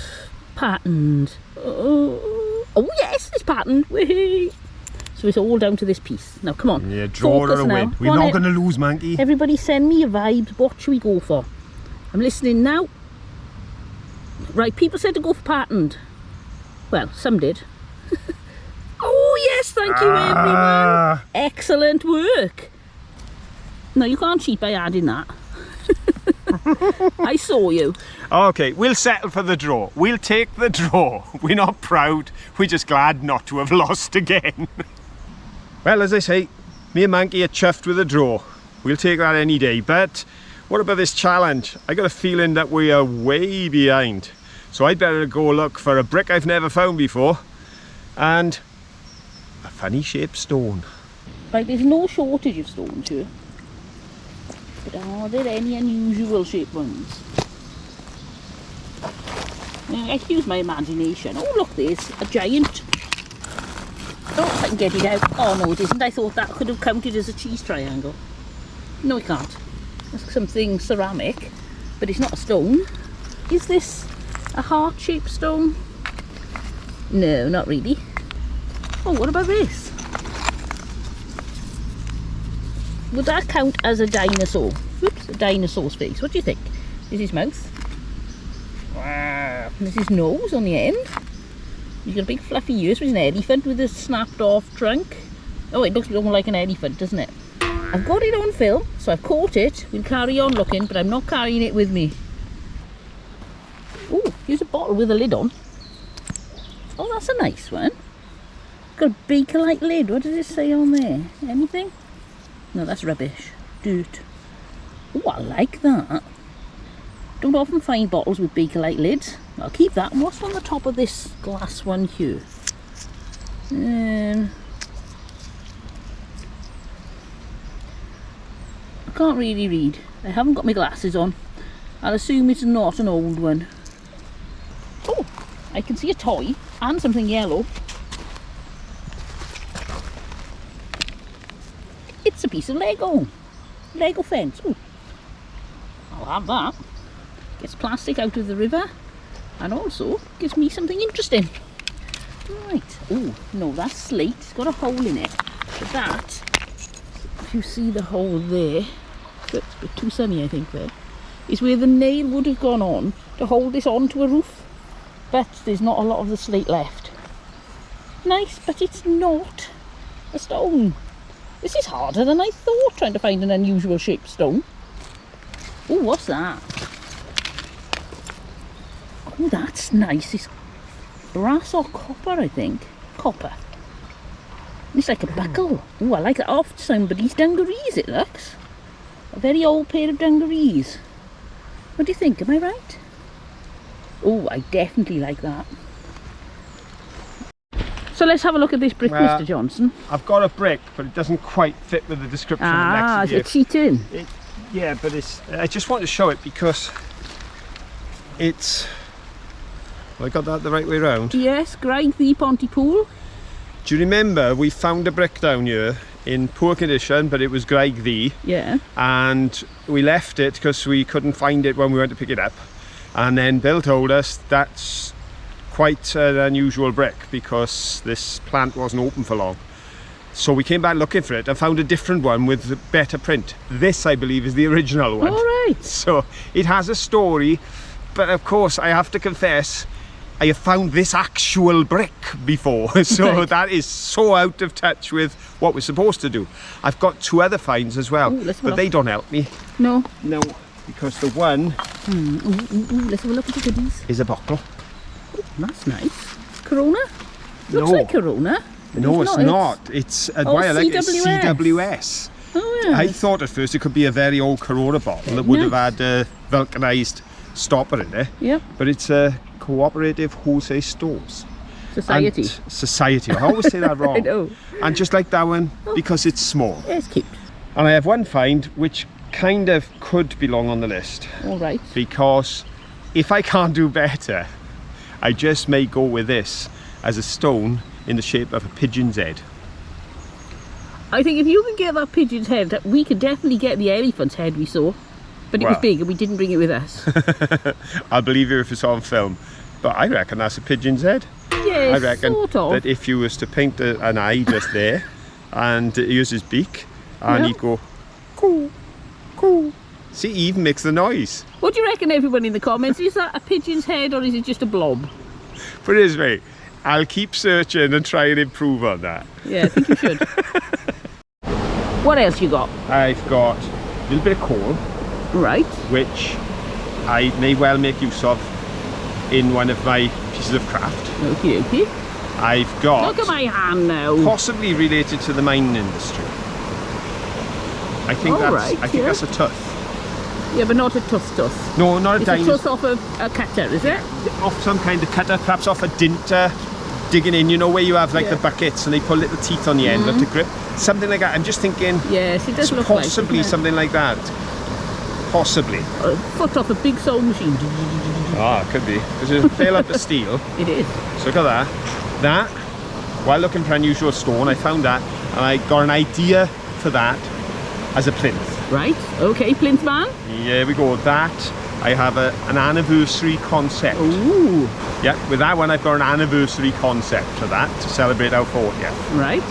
Speaker 2: Patterned. Oh yes, it's patterned. Whee! So it's all down to this piece. Now come on.
Speaker 1: Yeah, draw or a win. We're not going to lose, Manky.
Speaker 2: Everybody send me your vibes. What should we go for? I'm listening now. Right, people said to go for patterned. Well, some did. Oh yes, thank you everyone. Excellent work. No, you can't cheat by adding that. I saw you.
Speaker 1: Okay, we'll settle for the draw. We'll take the draw. We're not proud. We're just glad not to have lost again. Well, as I say, me and Manky are chuffed with a draw. We'll take that any day. But what about this challenge? I got a feeling that we are way behind. So I'd better go look for a brick I've never found before and a funny shaped stone.
Speaker 2: Right, there's no shortage of stones here. But are there any unusual shaped ones? I can use my imagination. Oh look, there's a giant. Oh, if I can get it out. Oh no, it isn't. I thought that could have counted as a cheese triangle. No, it can't. That's something ceramic, but it's not a stone. Is this a heart-shaped stone? No, not really. Oh, what about this? Would that count as a dinosaur? Oops, a dinosaur's face. What do you think? Is his mouth? Wow. There's his nose on the end. He's got a big fluffy ears. He's an elephant with a snapped off trunk. Oh, it looks more like an elephant, doesn't it? I've got it on film, so I've caught it. We'll carry on looking, but I'm not carrying it with me. Oh, here's a bottle with a lid on. Oh, that's a nice one. Got a beaker-like lid. What does it say on there? Anything? No, that's rubbish. Dirt. Oh, I like that. Don't often find bottles with beaker-like lids. I'll keep that. And what's on the top of this glass one here? I can't really read. I haven't got my glasses on. I'll assume it's not an old one. Oh, I can see a toy and something yellow. It's a piece of Lego. Lego fence. Oh, I'll have that. Gets plastic out of the river and also gives me something interesting. Right. Oh, no, that's slate. It's got a hole in it. But that, if you see the hole there, it's a bit too sunny I think there, is where the nail would have gone on to hold this onto a roof. But there's not a lot of the slate left. Nice, but it's not a stone. This is harder than I thought, trying to find an unusual shaped stone. Oh, what's that? Oh, that's nice. It's brass or copper, I think. Copper. It's like a buckle. Oh, I like that. Off somebody's dungarees, it looks. A very old pair of dungarees. What do you think? Am I right? Oh, I definitely like that. So let's have a look at this brick, Mr. Johnson.
Speaker 1: I've got a brick, but it doesn't quite fit with the description
Speaker 2: Ah,
Speaker 1: next
Speaker 2: is it cheating?
Speaker 1: Yeah, but it's. I just want to show it because it's. Have I got that the right way round?
Speaker 2: Yes, Graig the Pontypool.
Speaker 1: Do you remember we found a brick down here in poor condition, but it was Graig the.
Speaker 2: Yeah.
Speaker 1: And we left it because we couldn't find it when we went to pick it up. And then Bill told us that's quite an unusual brick because this plant wasn't open for long. So we came back looking for it and found a different one with better print. This, I believe, is the original one.
Speaker 2: All right.
Speaker 1: So it has a story, but of course I have to confess I have found this actual brick before, so
Speaker 2: right.
Speaker 1: That is so out of touch with what we're supposed to do. I've got two other finds as well, but they don't help me.
Speaker 2: No.
Speaker 1: No, because the one
Speaker 2: let's have a look at the goodies.
Speaker 1: is a bottle.
Speaker 2: Oh, that's nice. Corona? Looks like Corona.
Speaker 1: No, it's not. It's why I like it, it's CWS.
Speaker 2: Oh, yeah.
Speaker 1: I thought at first it could be a very old Corona bottle that would have had a vulcanised stopper in there.
Speaker 2: Yep.
Speaker 1: But it's a cooperative wholesale stores.
Speaker 2: Society.
Speaker 1: And society. I always say that wrong.
Speaker 2: I know.
Speaker 1: And just like that one, because it's small.
Speaker 2: Yeah, it's cute.
Speaker 1: And I have one find which kind of could belong on the list.
Speaker 2: All right.
Speaker 1: Because if I can't do better, I just may go with this as a stone in the shape of a pigeon's head.
Speaker 2: I think if you can get that pigeon's head, we could definitely get the elephant's head we saw. But it was big and we didn't bring it with us.
Speaker 1: I'll believe you if it's on film. But I reckon that's a pigeon's head.
Speaker 2: Yes,
Speaker 1: I reckon
Speaker 2: sort of.
Speaker 1: that if you was to paint an eye just there and use his beak and he'd go coo, coo. See, he even makes the noise.
Speaker 2: What do you reckon, everyone in the comments? Is that a pigeon's head or is it just a blob?
Speaker 1: Put it this way, I'll keep searching and try and improve on that.
Speaker 2: Yeah, I think you should. What else you got?
Speaker 1: I've got a little bit of coal.
Speaker 2: Right.
Speaker 1: Which I may well make use of in one of my pieces of craft.
Speaker 2: Okay, okay.
Speaker 1: I've got...
Speaker 2: Look at my hand now.
Speaker 1: Possibly related to the mining industry. I think that's a tooth.
Speaker 2: Yeah, but not a tooth.
Speaker 1: No, not a dinosaur.
Speaker 2: It's a tooth off a cutter, is it?
Speaker 1: Off some kind of cutter, perhaps off a dinter, digging in, you know, where you have like the buckets and they put little teeth on the end to grip. Something like that. I'm just thinking,
Speaker 2: yes, it does look
Speaker 1: possibly
Speaker 2: like it,
Speaker 1: something like that. Possibly.
Speaker 2: A foot off a big sewing machine.
Speaker 1: Ah, it could be. Because it'll fail up the steel.
Speaker 2: It is.
Speaker 1: So look at that. That, while looking for unusual stone, I found that and I got an idea for that as a plinth.
Speaker 2: Right, okay, plinth man.
Speaker 1: Here we go. That, I have an anniversary concept.
Speaker 2: Ooh.
Speaker 1: Yeah, with that one I've got an anniversary concept for that to celebrate our 40th.
Speaker 2: Right.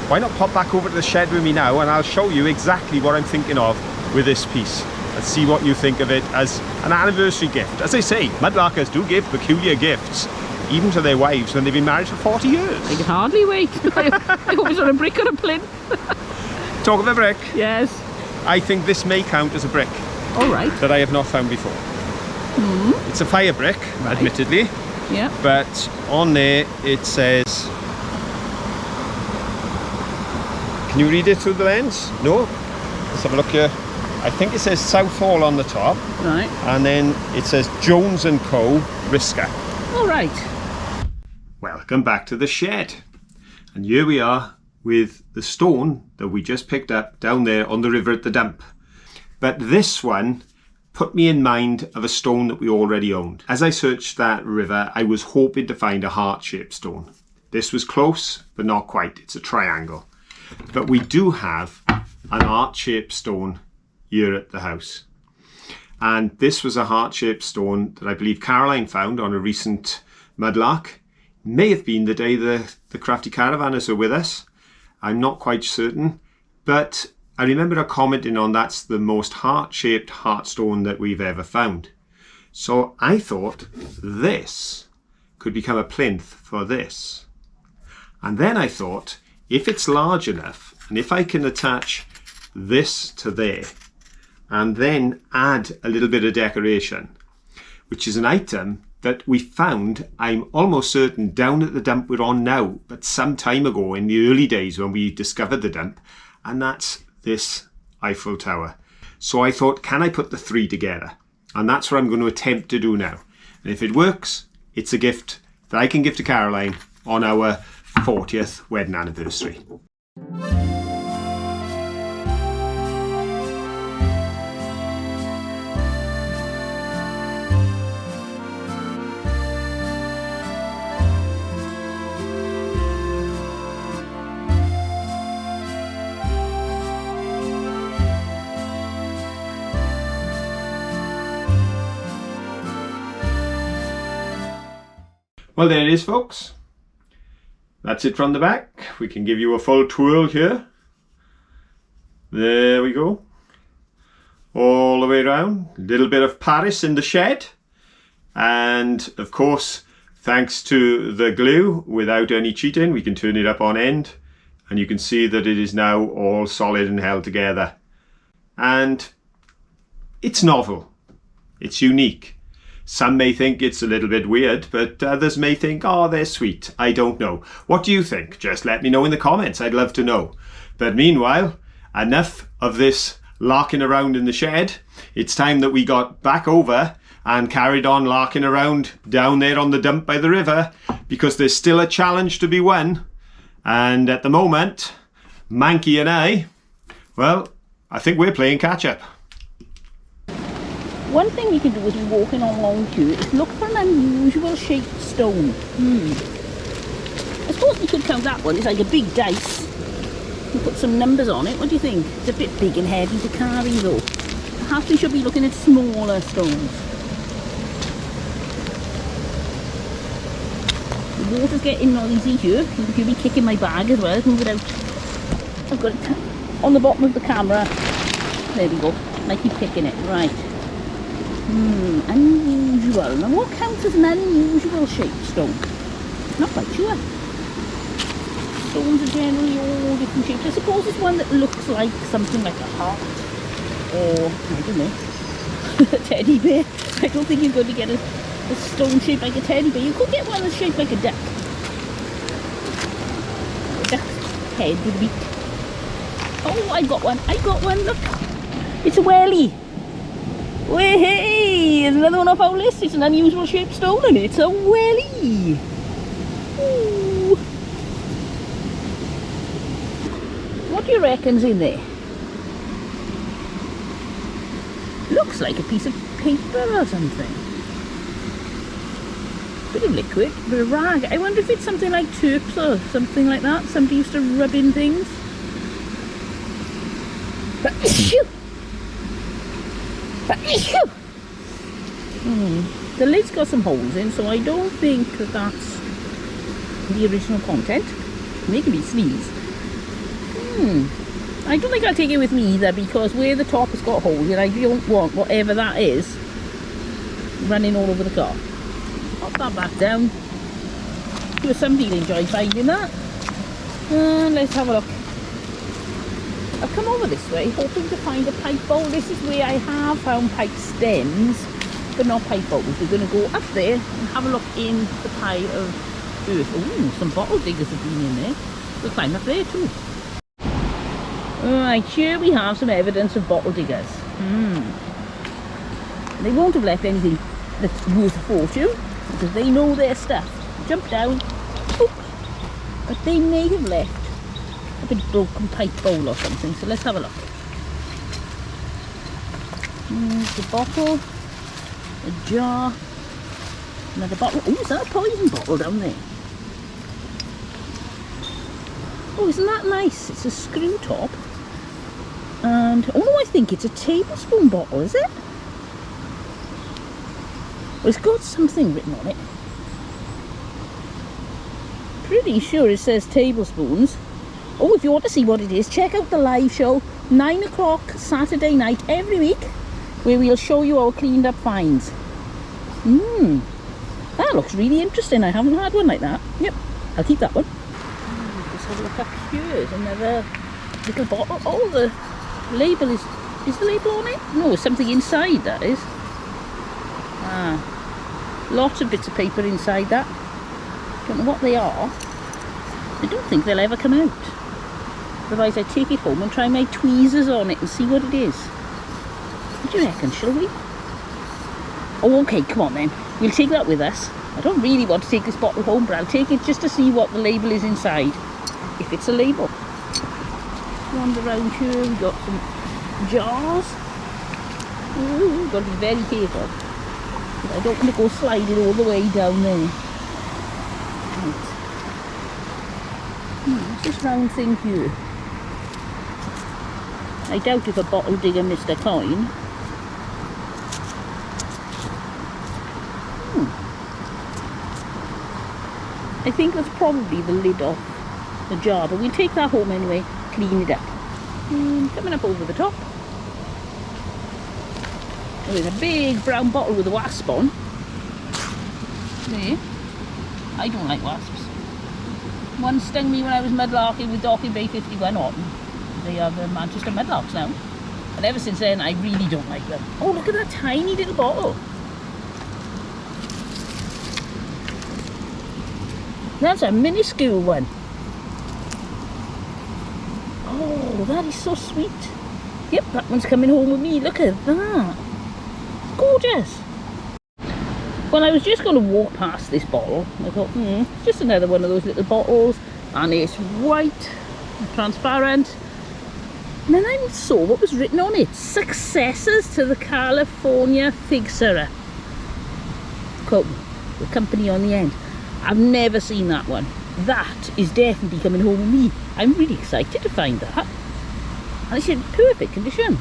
Speaker 1: Why not pop back over to the shed with me now and I'll show you exactly what I'm thinking of with this piece. Let's see what you think of it as an anniversary gift. As I say, mudlarkers do give peculiar gifts, even to their wives when they've been married for 40 years.
Speaker 2: I can hardly wait. I always want a brick or a plinth.
Speaker 1: Talk of a brick.
Speaker 2: Yes.
Speaker 1: I think this may count as a brick.
Speaker 2: All right.
Speaker 1: That I have not found before. It's a fire brick,
Speaker 2: Right.
Speaker 1: admittedly,
Speaker 2: Yeah.
Speaker 1: but on there it says, can you read it through the lens? No? Let's have a look here. I think it says Southall on the top,
Speaker 2: Right.
Speaker 1: and then it says Jones & Co. Risker.
Speaker 2: All right.
Speaker 1: Welcome back to the shed. And here we are with the stone that we just picked up down there on the river at the dump. But this one put me in mind of a stone that we already owned. As I searched that river, I was hoping to find a heart-shaped stone. This was close, but not quite. It's a triangle. But we do have an heart-shaped stone here at the house. And this was a heart-shaped stone that I believe Caroline found on a recent mudlark. May have been the day the crafty caravanners were with us. I'm not quite certain, but I remember her commenting on that's the most heart-shaped heartstone that we've ever found. So I thought this could become a plinth for this. And then I thought, if it's large enough, and if I can attach this to there, and then add a little bit of decoration, which is an item that we found, I'm almost certain, down at the dump we're on now, but some time ago in the early days when we discovered the dump, and that's this Eiffel Tower. So I thought, can I put the three together? And that's what I'm going to attempt to do now. And if it works, it's a gift that I can give to Caroline on our 40th wedding anniversary. Well, there it is, folks. That's it from the back. We can give you a full twirl here. There we go. All the way around. A little bit of Paris in the shed. And of course, thanks to the glue, without any cheating, we can turn it up on end. And you can see that it is now all solid and held together. And it's novel. It's unique. Some may think it's a little bit weird, but others may think, oh, they're sweet. I don't know. What do you think? Just let me know in the comments. I'd love to know. But meanwhile, enough of this larking around in the shed. It's time that we got back over and carried on larking around down there on the dump by the river, because there's still a challenge to be won. And at the moment, Manky and I, well, I think we're playing catch up.
Speaker 2: One thing you can do as we're walking along here is look for an unusual shaped stone. I suppose we could count that one. It's like a big dice. We put some numbers on it. What do you think? It's a bit big and heavy to carry though. Perhaps we should be looking at smaller stones. The water's getting noisy here. You can hear me kicking my bag as well. Move it out. I've got it on the bottom of the camera. There we go. I keep kicking it. Right. Unusual. Now what counts as an unusual shaped stone? Not quite sure. Stones are generally all different shapes. I suppose it's one that looks like something like a heart. Or, I don't know, a teddy bear. I don't think you're going to get a stone shaped like a teddy bear. You could get one that's shaped like a duck. A duck's head with a beak. Oh, I got one, look. It's a welly. Way, hey, there's another one off our list. It's an unusual shaped stone and it's a welly. Ooh. What do you reckon's in there? Looks like a piece of paper or something. Bit of liquid, bit of rag. I wonder if it's something like turps or something like that. Somebody used to rub in things. The lid's got some holes in, so I don't think that that's the original content. Making me sneeze. I don't think I'll take it with me either, because where the top has got holes in, I don't want whatever that is running all over the car. Pop that back down. Sure somebody will enjoy finding that. Let's have a look. I've come over this way hoping to find a pipe bowl. This is where I have found pipe stems, but not pipe bowls. We're going to go up there and have a look in the pile of earth. Ooh, some bottle diggers have been in there. We'll climb up there too. Right, here we have some evidence of bottle diggers. They won't have left anything that's worth a fortune, because they know their stuff. Jump down. Oops. But they may have left a big broken pipe bowl or something, so let's have a look. The bottle, a jar, another bottle. Oh, is that a poison bottle down there? Oh, isn't that nice? It's a screw top. And, oh no, I think it's a tablespoon bottle, is it? Well, it's got something written on it. Pretty sure it says tablespoons. Oh, if you want to see what it is, check out the live show, 9 o'clock Saturday night every week, where we'll show you our cleaned up finds. That looks really interesting. I haven't had one like that. Yep, I'll keep that one. Let's have a look up here. There's another little bottle. Oh, the label is the label on it? No, it's something inside, that is. Lots of bits of paper inside that. Don't know what they are. I don't think they'll ever come out. Otherwise I'd take it home and try my tweezers on it and see what it is. What do you reckon, shall we? Oh, okay, come on then. We'll take that with us. I don't really want to take this bottle home, but I'll take it just to see what the label is inside. If it's a label. Wander around here, we've got some jars. Ooh, we've got to be very careful. I don't want to go sliding all the way down there. Right. What's this round thing here? I doubt if a bottle digger missed a coin. I think that's probably the lid off the jar, but we'll take that home anyway, clean it up. Coming up over the top. There's a big brown bottle with a wasp on. There. I don't like wasps. One stung me when I was mudlarking with Docking Bay 51 on. They are the Manchester mudlarks now. And ever since then, I really don't like them. Oh, look at that tiny little bottle. That's a minuscule one. Oh, that is so sweet. Yep, that one's coming home with me. Look at that. Gorgeous. Well, I was just going to walk past this bottle. I thought, just another one of those little bottles. And it's white, transparent. And then I saw what was written on it. Successors to the California fig syrup. Quote, the company on the end. I've never seen that one. That is definitely coming home with me. I'm really excited to find that. And it's in perfect condition.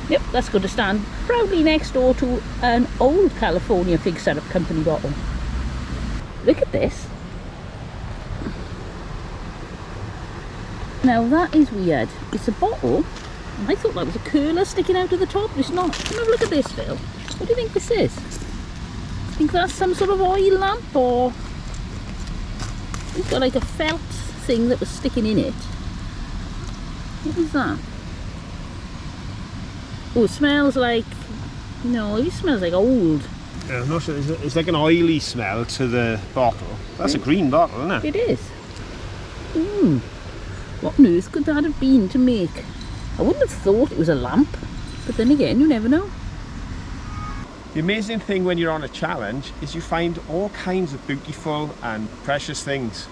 Speaker 2: Yep, that's going to stand proudly next door to an old California fig syrup company bottle. Look at this. Now that is weird. It's a bottle, and I thought that was a curler sticking out of the top, but it's not. Come have a look at this, Phil. What do you think this is? I think that's some sort of oil lamp, or it's got like a felt thing that was sticking in it. What is that? Oh, it smells like, no, it smells like old.
Speaker 1: Yeah, I'm not sure. It's like an oily smell to the bottle. That's a green bottle, isn't it?
Speaker 2: It is. What on earth could that have been to make? I wouldn't have thought it was a lamp, but then again, you never know.
Speaker 1: The amazing thing when you're on a challenge is you find all kinds of beautiful and precious things.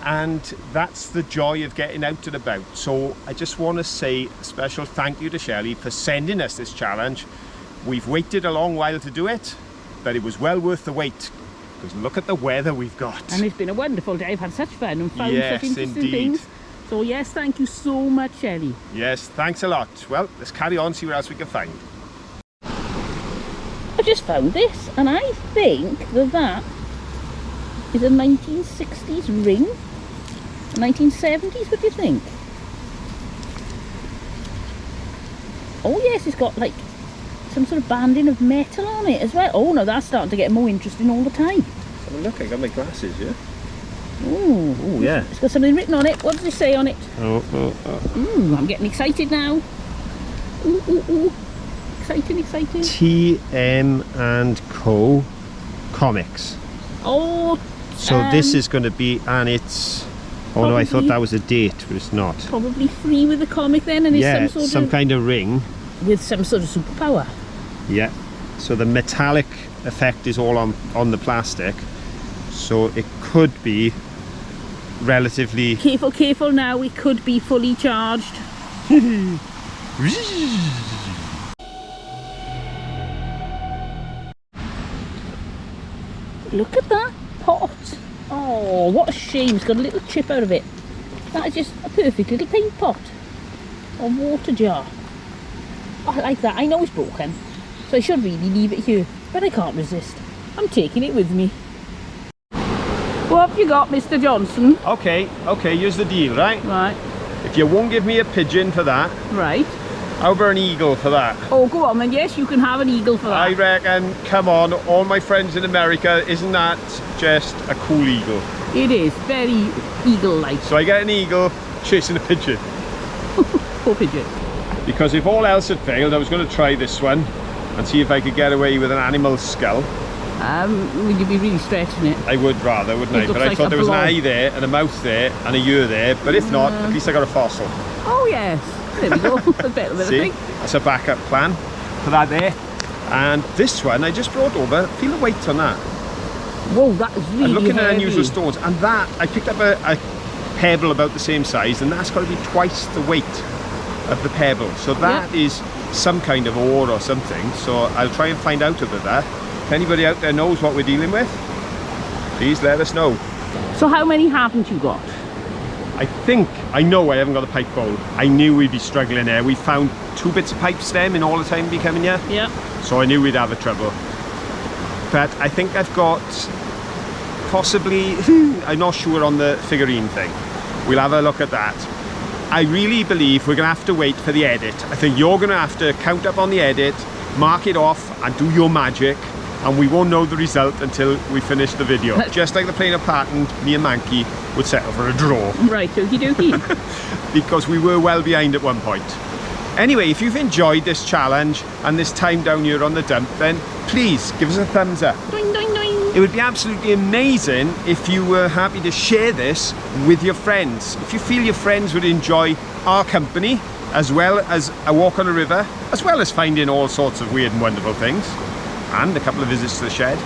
Speaker 1: and that's the joy of getting out and about. So I just want to say a special thank you to Shelley for sending us this challenge. We've waited a long while to do it, but it was well worth the wait, because look at the weather we've got.
Speaker 2: And it's been a wonderful day. I've had such fun and found
Speaker 1: Yes,
Speaker 2: such interesting
Speaker 1: indeed.
Speaker 2: things. So yes, thank you so much, Shelley.
Speaker 1: Yes, thanks a lot. Well, let's carry on, see what else we can find.
Speaker 2: I just found this, and I think that is a 1960s ring. 1970s, what do you think? Oh yes, it's got like some sort of banding of metal on it as well. Oh no, that's starting to get more interesting all the time.
Speaker 1: Have a look, I got my glasses, yeah?
Speaker 2: Ooh,
Speaker 1: Oh yeah.
Speaker 2: it's got something written on it. What does it say on it?
Speaker 1: Oh.
Speaker 2: Ooh, I'm getting excited now. Ooh. Exciting.
Speaker 1: TM and Co. Comics.
Speaker 2: Oh.
Speaker 1: So this is going to be, and it's, oh no, I thought that was a date, but it's not.
Speaker 2: Probably free with the comic then, and
Speaker 1: Yeah,
Speaker 2: it's
Speaker 1: some kind of ring.
Speaker 2: with some sort of superpower.
Speaker 1: Yeah. So the metallic effect is all on the plastic. So it could be relatively...
Speaker 2: Careful now, it could be fully charged. Look at that pot. Oh, what a shame, it's got a little chip out of it. That is just a perfect little paint pot. Or water jar. Oh, I like that. I know it's broken, so I should really leave it here, but I can't resist. I'm taking it with me. What have you got, Mr. Johnson?
Speaker 1: Okay, here's the deal, right?
Speaker 2: Right.
Speaker 1: If you won't give me a pigeon for that,
Speaker 2: Right.
Speaker 1: how about an eagle for that?
Speaker 2: Oh, go on then. Yes, you can have an eagle for that.
Speaker 1: I reckon, come on, all my friends in America, isn't that just a cool eagle?
Speaker 2: It is very eagle-like.
Speaker 1: So I get an eagle chasing a pigeon.
Speaker 2: Poor pigeon.
Speaker 1: Because if all else had failed, I was going to try this one and see if I could get away with an animal skull.
Speaker 2: Would you be really stretching it?
Speaker 1: I would rather, wouldn't I?
Speaker 2: It
Speaker 1: But
Speaker 2: looks
Speaker 1: I
Speaker 2: like
Speaker 1: thought
Speaker 2: a
Speaker 1: there was an
Speaker 2: blob.
Speaker 1: eye there, and a mouth there, and a ear there. But if not, at least I got a fossil.
Speaker 2: Oh yes. There we go. A better bit, I
Speaker 1: See?
Speaker 2: think.
Speaker 1: That's a backup plan for that there. And this one I just brought over. Feel the weight on that.
Speaker 2: Whoa, that is really
Speaker 1: I'm looking at
Speaker 2: heavy.
Speaker 1: unusual stones, and that I picked up a pebble about the same size, and that's got to be twice the weight of the pebble. So that is some kind of ore or something. So I'll try and find out about that. If anybody out there knows what we're dealing with, please let us know.
Speaker 2: So how many haven't you got?
Speaker 1: I know I haven't got a pipe bowl. I knew we'd be struggling there. We found 2 bits of pipe stem in all the time we coming here.
Speaker 2: Yeah.
Speaker 1: So I knew we'd have a trouble. But I think I've got possibly, I'm not sure on the figurine thing. We'll have a look at that. I really believe we're going to have to wait for the edit. I think you're going to have to count up on the edit, mark it off and do your magic, and we won't know the result until we finish the video. Just like the plane of pattern, me and Manky would settle for a draw.
Speaker 2: Right, okie dokie.
Speaker 1: Because we were well behind at one point. Anyway, if you've enjoyed this challenge and this time down here on the dump, then please give us a thumbs up.
Speaker 2: Doing, doing, doing.
Speaker 1: It would be absolutely amazing if you were happy to share this with your friends. If you feel your friends would enjoy our company, as well as a walk on a river, as well as finding all sorts of weird and wonderful things, and a couple of visits to the shed,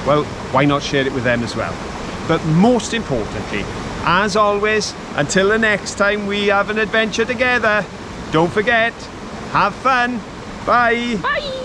Speaker 1: well, why not share it with them as well? But most importantly, as always, until the next time we have an adventure together, don't forget, have fun. Bye.
Speaker 2: Bye.